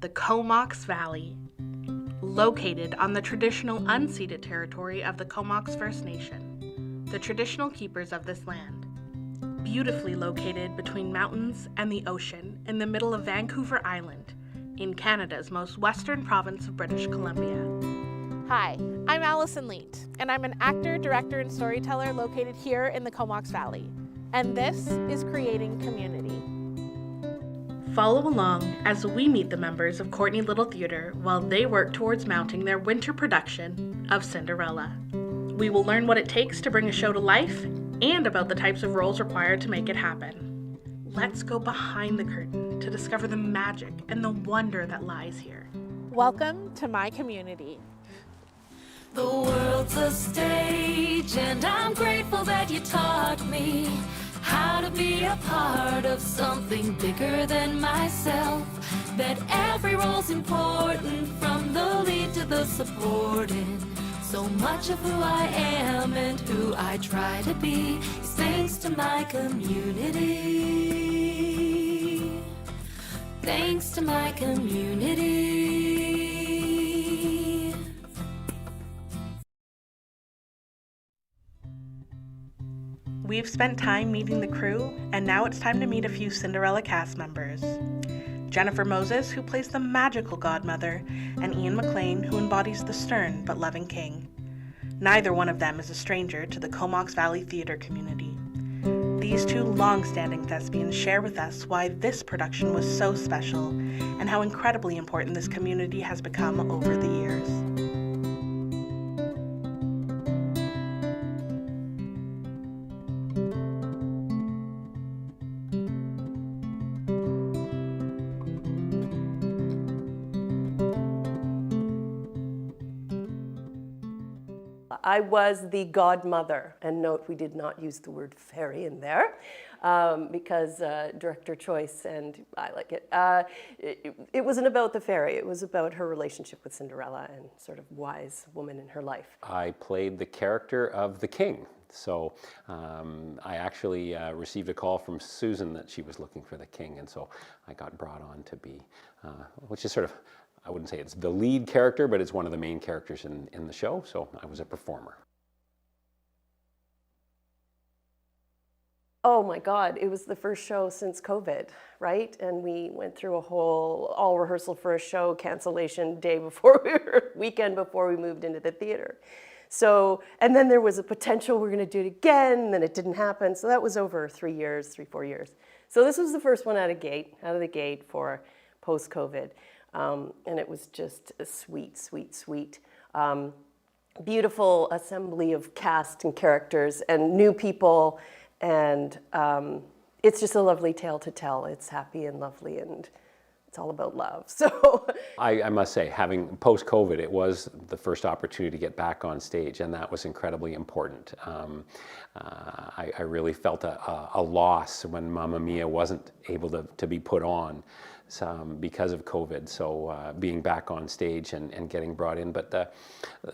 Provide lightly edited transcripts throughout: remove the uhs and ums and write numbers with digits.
the Comox Valley, located on the traditional unceded territory of the Comox First Nation, the traditional keepers of this land. Beautifully located between mountains and the ocean in the middle of Vancouver Island, in Canada's most western province of British Columbia. Hi, I'm Allison Leet, and I'm an actor, director, and storyteller located here in the Comox Valley. And this is Creating Community. Follow along as we meet the members of Courtney Little Theatre while they work towards mounting their winter production of Cinderella. We will learn what it takes to bring a show to life and about the types of roles required to make it happen. Let's go behind the curtain to discover the magic and the wonder that lies here. Welcome to my community. The world's a stage, and I'm grateful that you taught me how to be a part of something bigger than myself. That every role's important, from the lead to the supporting. So much of who I am and who I try to be is thanks to my community. Thanks to my community. We've spent time meeting the crew, and now it's time to meet a few Cinderella cast members. Jennifer Moses, who plays the magical Godmother, and Ian MacLean, who embodies the stern but loving king. Neither one of them is a stranger to the Comox Valley theatre community. These two long-standing thespians share with us why this production was so special, and how incredibly important this community has become over the years. I was the godmother, and note we did not use the word fairy in there because director choice, and I like it. It wasn't about the fairy, it was about her relationship with Cinderella and sort of wise woman in her life. I played the character of the king. So I actually received a call from Susan that she was looking for the king, and so I got brought on to be, which is sort of, I wouldn't say it's the lead character, but it's one of the main characters in the show, so I was a performer. Oh my God, it was the first show since COVID, right? And we went through all rehearsal for a show, cancellation weekend before we moved into the theater. So, and then there was a potential we're gonna do it again, and then it didn't happen. So that was over 3 years, 4 years. So this was the first one out of the gate for post-COVID. And it was just a sweet, sweet, sweet, beautiful assembly of cast and characters and new people. And it's just a lovely tale to tell. It's happy and lovely, and it's all about love. So I must say, having post-COVID, it was the first opportunity to get back on stage, and that was incredibly important. I really felt a loss when Mamma Mia wasn't able to be put on because of COVID, so being back on stage and getting brought in. But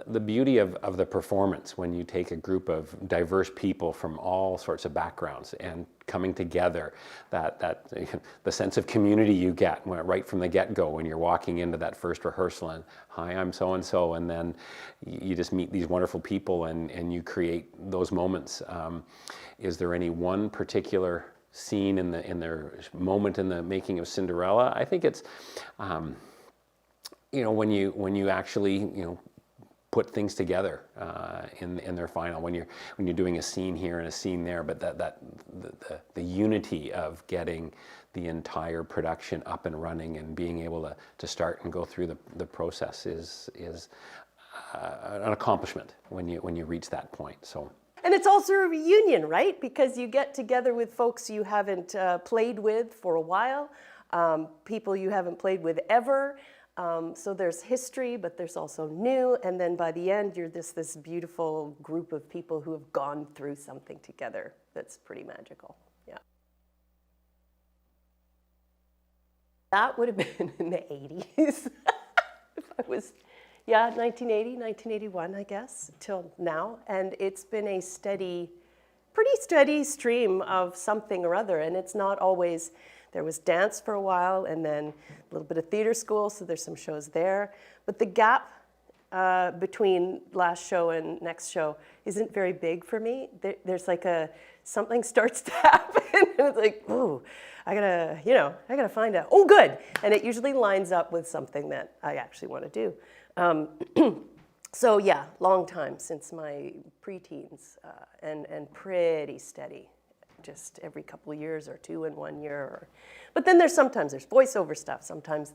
the beauty of the performance, when you take a group of diverse people from all sorts of backgrounds and coming together, that the sense of community you get right from the get-go when you're walking into that first rehearsal and, hi, I'm so-and-so, and then you just meet these wonderful people and you create those moments. Is there any one particular scene in their moment in the making of Cinderella? I think it's, when you actually, put things together in their final, when you're doing a scene here and a scene there, but the unity of getting the entire production up and running and being able to start and go through the process is an accomplishment when you reach that point. So. And it's also a reunion, right? Because you get together with folks you haven't played with for a while, people you haven't played with ever. So there's history, but there's also new. And then by the end, you're this beautiful group of people who have gone through something together that's pretty magical. Yeah. That would have been in the 80s. If I was, 1980, 1981, I guess, till now. And it's been a pretty steady stream of something or other. And it's not always There was dance for a while, and then a little bit of theater school, so there's some shows there. But the gap between last show and next show isn't very big for me. There's like something starts to happen, and it's like, ooh, I gotta find out. Oh, good, and it usually lines up with something that I actually want to do. So yeah, long time since my preteens, and pretty steady, just every couple of years or 2 in 1 year. But then sometimes there's voiceover stuff. Sometimes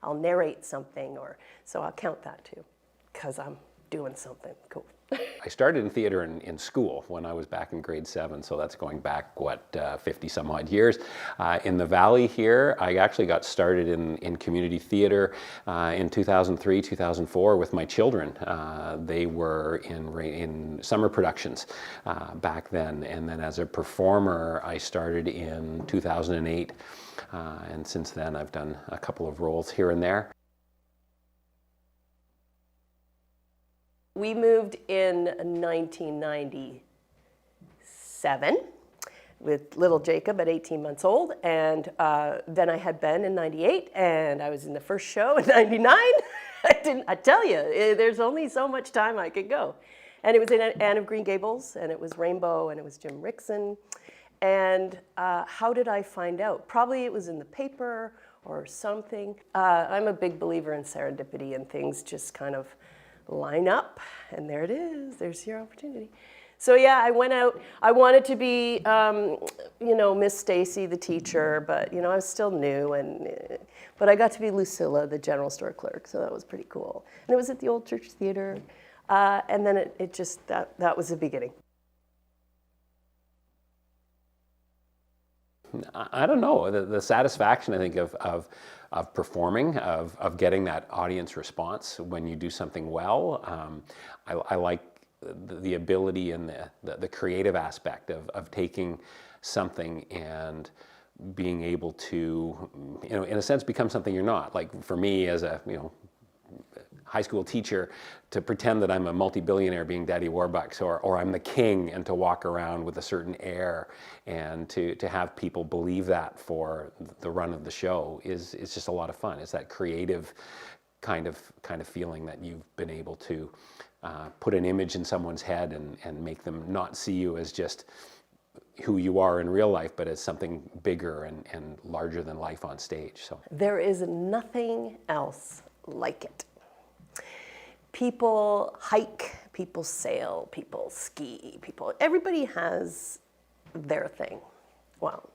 I'll narrate something, so I'll count that too, because I'm doing something cool. I started in theater in school when I was back in grade 7, so that's going back, 50 some odd years. In the Valley here, I actually got started in community theater in 2003, 2004 with my children. They were in summer productions back then, and then as a performer, I started in 2008, and since then I've done a couple of roles here and there. We moved in 1997 with little Jacob at 18 months old, and then I had Ben in 98, and I was in the first show in 99. I tell you, there's only so much time I could go. And it was in Anne of Green Gables, and it was Rainbow, and it was Jim Rickson. And how did I find out? Probably it was in the paper or something. I'm a big believer in serendipity, and things just kind of line up, and there it is. There's your opportunity. So yeah, I went out. I wanted to be, Miss Stacy, the teacher, but I was still new, but I got to be Lucilla, the general store clerk, so that was pretty cool. And it was at the Old Church Theater, and then it just that was the beginning. I don't know, the satisfaction, I think, of performing, of getting that audience response when you do something well. I like the ability and the creative aspect of taking something and being able to, in a sense, become something you're not. Like for me as a, high school teacher, to pretend that I'm a multi-billionaire being Daddy Warbucks, or I'm the king, and to walk around with a certain air, and to have people believe that for the run of the show is just a lot of fun. It's that creative kind of feeling that you've been able to put an image in someone's head and make them not see you as just who you are in real life, but as something bigger and larger than life on stage. So there is nothing else like it. People hike, people sail, people ski, everybody has their thing. Well,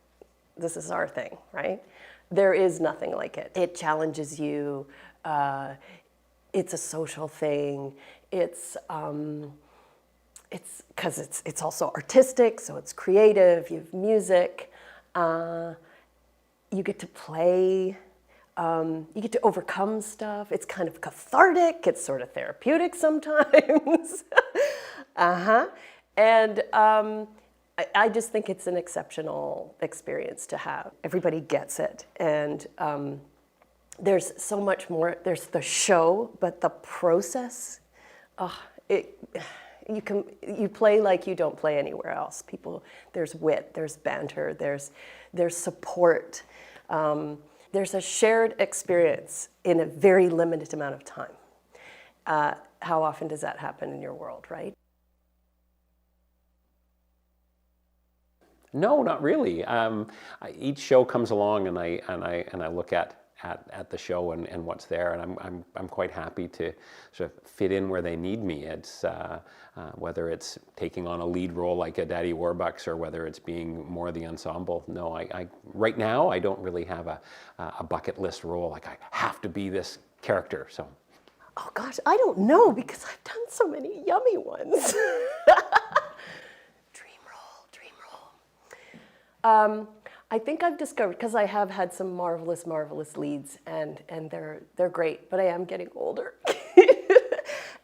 this is our thing, right? There is nothing like it. It challenges you. It's a social thing. It's because it's also artistic, so it's creative. You have music. You get to play. You get to overcome stuff. It's kind of cathartic. It's sort of therapeutic sometimes. And I just think it's an exceptional experience to have. Everybody gets it. And there's so much more. There's the show, but the process, you play like you don't play anywhere else. There's wit, there's banter, there's support. There's a shared experience in a very limited amount of time. How often does that happen in your world, right? no, not really. Each show comes along, and I look at the show and what's there, and I'm quite happy to sort of fit in where they need me. It's whether it's taking on a lead role like a Daddy Warbucks, or whether it's being more the ensemble. No, I right now I don't really have a bucket list role, like I have to be this character. So. Oh gosh, I don't know, because I've done so many yummy ones. Dream role. I think I've discovered, because I have had some marvelous leads, and they're great, but I am getting older.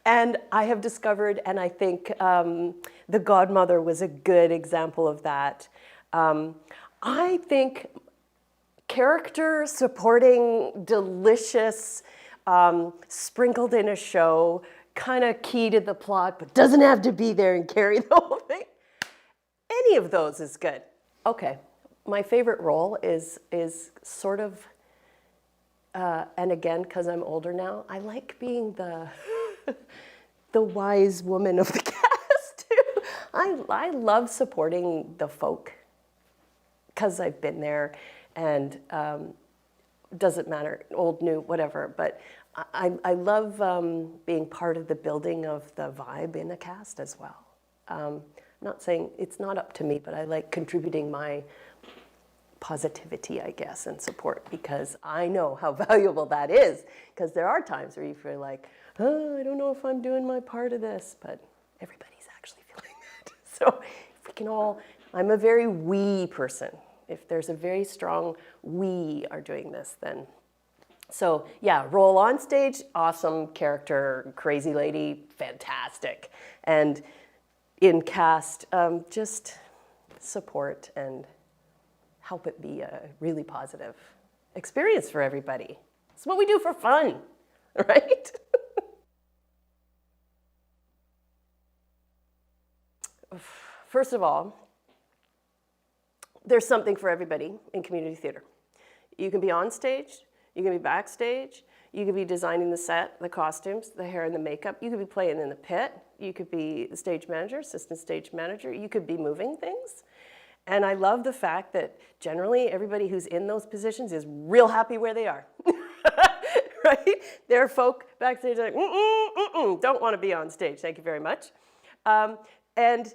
And I have discovered, and I think The Godmother was a good example of that. I think character supporting, delicious, sprinkled in a show, kind of key to the plot, but doesn't have to be there and carry the whole thing. Any of those is good. Okay. My favorite role is sort of, and again, because I'm older now, I like being the the wise woman of the cast. I love supporting the folk because I've been there, and doesn't matter, old, new, whatever. But I love being part of the building of the vibe in a cast as well. I'm not saying it's not up to me, but I like contributing my positivity, I guess, and support, because I know how valuable that is. Because there are times where you feel like, oh, I don't know if I'm doing my part of this, but everybody's actually feeling that. So if we can all, I'm a very we person. If there's a very strong we are doing this, then. So yeah, role on stage, awesome character, crazy lady, fantastic. And in cast, just support and help it be a really positive experience for everybody. It's what we do for fun, right? First of all, there's something for everybody in community theater. You can be on stage, you can be backstage, you could be designing the set, the costumes, the hair and the makeup, you could be playing in the pit, you could be the stage manager, assistant stage manager, you could be moving things. And I love the fact that generally everybody who's in those positions is real happy where they are, right? There are folk backstage like, don't want to be on stage, thank you very much. And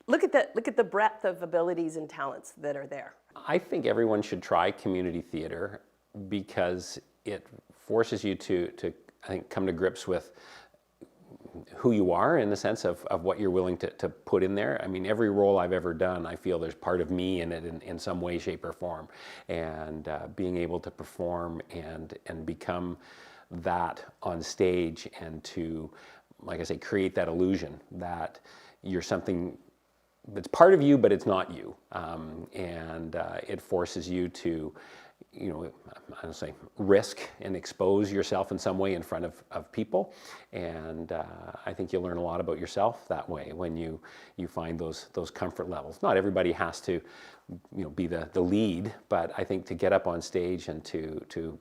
look at the breadth of abilities and talents that are there. I think everyone should try community theater because it forces you to I think, come to grips with who you are in the sense of what you're willing to put in there. I mean, every role I've ever done, I feel there's part of me in it in some way, shape, or form. And being able to perform and become that on stage and to, like I say, create that illusion that you're something that's part of you, but it's not you. And it forces you to, you know, I don't say risk and expose yourself in some way in front of people. And I think you'll learn a lot about yourself that way when you find those comfort levels. Not everybody has to, you know, be the lead, but I think to get up on stage and to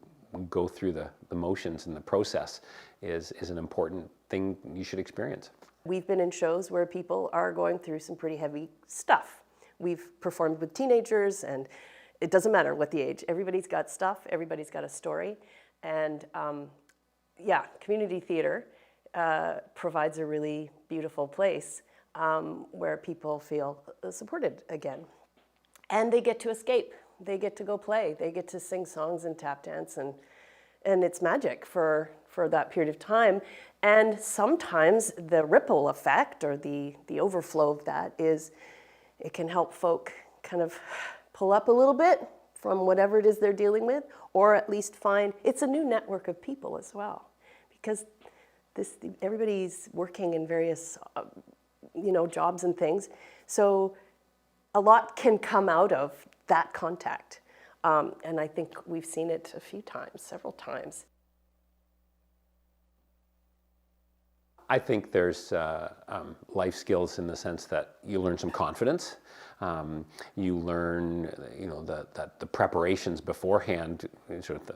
go through the motions and the process is an important thing you should experience. We've been in shows where people are going through some pretty heavy stuff. We've performed with teenagers, and it doesn't matter what the age. Everybody's got stuff, everybody's got a story. And yeah, community theater provides a really beautiful place where people feel supported again. And they get to escape. They get to go play. They get to sing songs and tap dance, and it's magic for that period of time. And sometimes the ripple effect or the overflow of that is it can help folk kind of pull up a little bit from whatever it is they're dealing with, or at least find it's a new network of people as well, because everybody's working in various you know, jobs and things, so a lot can come out of that contact, and I think we've seen it a few times, several times. I think there's life skills in the sense that you learn some confidence. You learn, you know, that the preparations beforehand sort of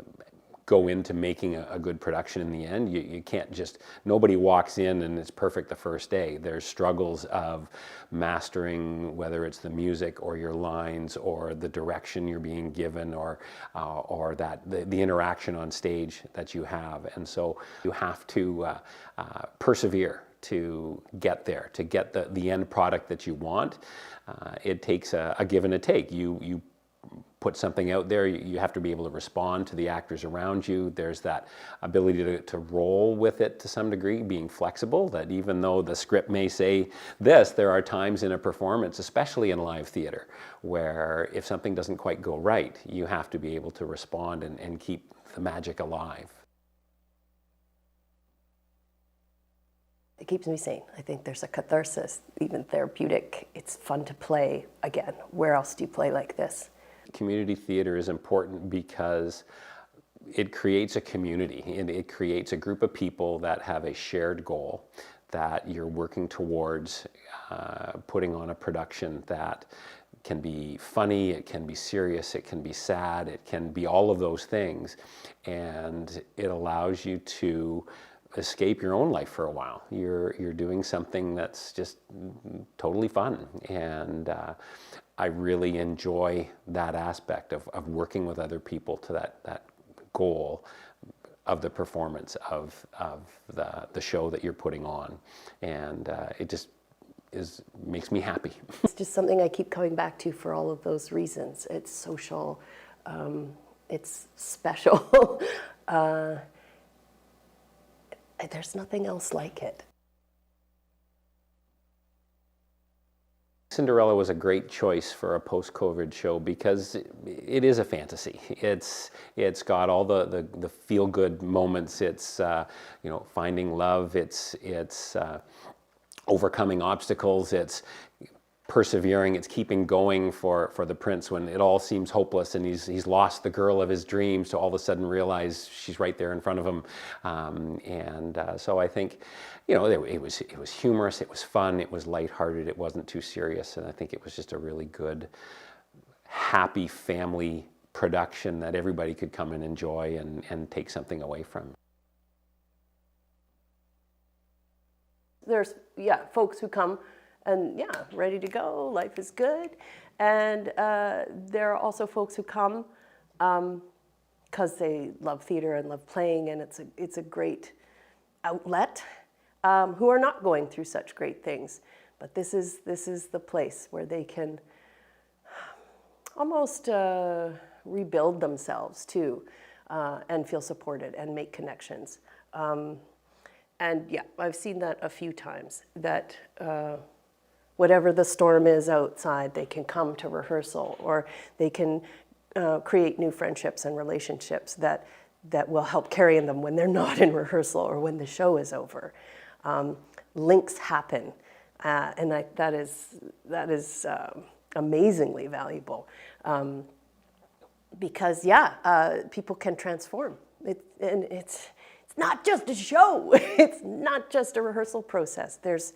go into making a good production in the end. You can't just, nobody walks in and it's perfect the first day. There's struggles of mastering, whether it's the music or your lines or the direction you're being given or that the interaction on stage that you have. And so you have to persevere to get there, to get the end product that you want. It takes a give and a take. You put something out there, you have to be able to respond to the actors around you. There's that ability to roll with it to some degree, being flexible, that even though the script may say this, there are times in a performance, especially in live theater, where if something doesn't quite go right, you have to be able to respond and keep the magic alive. It keeps me sane. I think there's a catharsis, even therapeutic. It's fun to play again. Where else do you play like this? Community theater is important because it creates a community and it creates a group of people that have a shared goal, that you're working towards putting on a production that can be funny, it can be serious, it can be sad, it can be all of those things. And it allows you to escape your own life for a while. You're doing something that's just totally fun. And I really enjoy that aspect of working with other people to that goal of the performance of the show that you're putting on. And it just makes me happy. It's just something I keep coming back to for all of those reasons. It's social, it's special. There's nothing else like it. Cinderella was a great choice for a post-COVID show because it is a fantasy. It's got all the feel-good moments. It's finding love. It's overcoming obstacles. It's persevering. It's keeping going for the prince when it all seems hopeless and he's lost the girl of his dreams to all of a sudden realize she's right there in front of him. So I think, it was humorous, it was fun, it was lighthearted, it wasn't too serious, and I think it was just a really good, happy family production that everybody could come and enjoy and take something away from. There's, folks who come and ready to go, life is good. And there are also folks who come because they love theater and love playing, and it's a great outlet, who are not going through such great things. But this is the place where they can almost rebuild themselves too, and feel supported and make connections. And I've seen that a few times, that whatever the storm is outside, they can come to rehearsal, or they can create new friendships and relationships that will help carry them when they're not in rehearsal or when the show is over. Links happen, and that is amazingly valuable, because people can transform. It's not just a show. It's not just a rehearsal process. There's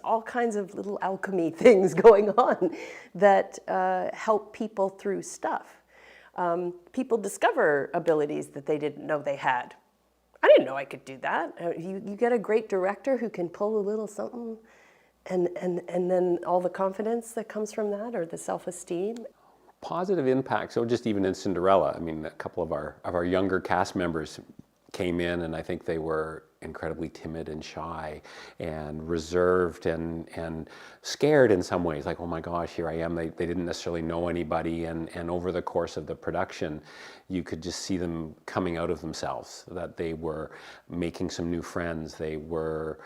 all kinds of little alchemy things going on that help people through stuff. People discover abilities that they didn't know they had. I didn't know I could do that. You get a great director who can pull a little something, and then all the confidence that comes from that, or the self-esteem. Positive impact. So just even in Cinderella, I mean, a couple of our younger cast members came in, and I think they were incredibly timid and shy and reserved and scared in some ways, like, oh my gosh, here I am. They didn't necessarily know anybody, and over the course of the production, you could just see them coming out of themselves, that they were making some new friends. They were,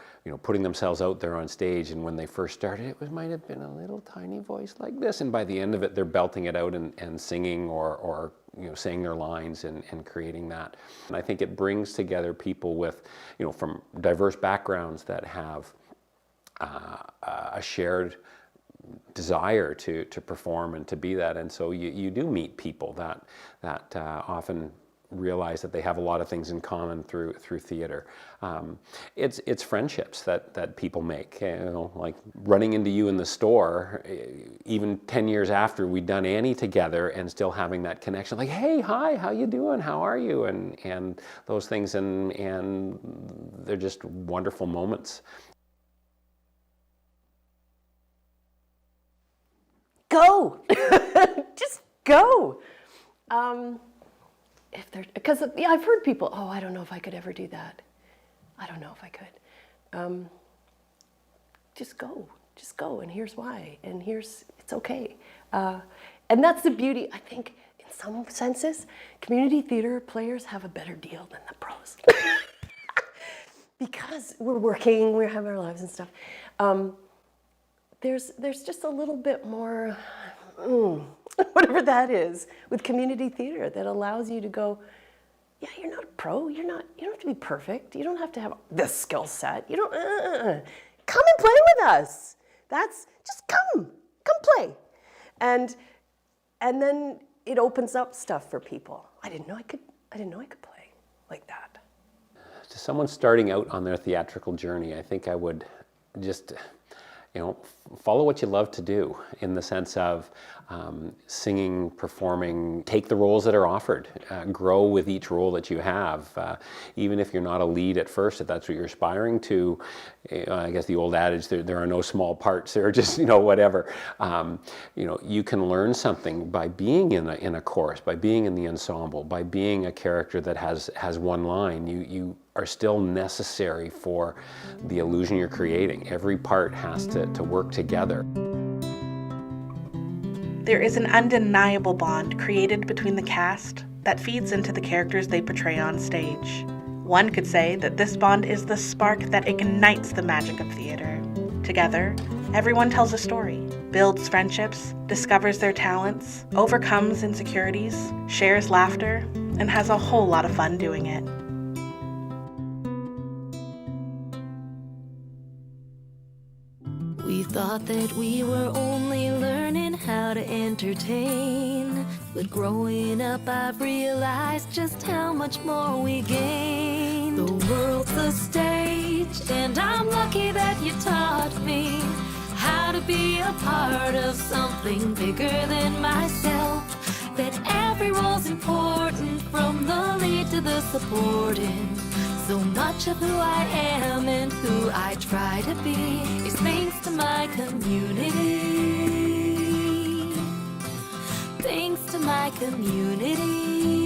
putting themselves out there on stage, and when they first started, it might have been a little tiny voice like this, and by the end of it, they're belting it out and singing or saying their lines and creating that. And I think it brings together people with, from diverse backgrounds that have a shared desire to perform and to be that. And so you do meet people that often realize that they have a lot of things in common through theater. It's friendships that people make, like running into you in the store, even 10 years after we'd done Annie together, and still having that connection, like, hey, hi, how you doing, how are you, and those things, and they're just wonderful moments. Go! Just go! Because I've heard people, oh, I don't know if I could ever do that. I don't know if I could. Just go, and here's why, and it's okay. And that's the beauty, I think, in some senses, community theater players have a better deal than the pros. Because we're working, we have our lives and stuff. There's just a little bit more, whatever that is, with community theater that allows you to go, yeah, you're not a pro. You don't have to be perfect. You don't have to have this skill set. You don't. Come and play with us. Just come play, and then it opens up stuff for people. I didn't know I could play like that. To someone starting out on their theatrical journey, I think I would just follow what you love to do, in the sense of singing, performing, take the roles that are offered, grow with each role that you have. Even if you're not a lead at first, if that's what you're aspiring to, I guess the old adage, there are no small parts, there are just, whatever. You can learn something by being in a chorus, by being in the ensemble, by being a character that has one line. You are still necessary for the illusion you're creating. Every part has to work together. There is an undeniable bond created between the cast that feeds into the characters they portray on stage. One could say that this bond is the spark that ignites the magic of theater. Together, everyone tells a story, builds friendships, discovers their talents, overcomes insecurities, shares laughter, and has a whole lot of fun doing it. We thought that we were only learning how to entertain, but growing up I've realized just how much more we gained. The world's a stage, and I'm lucky that you taught me how to be a part of something bigger than myself. That every role's important, from the lead to the supporting. So much of who I am and who I try to be is thanks to my community. Thanks to my community.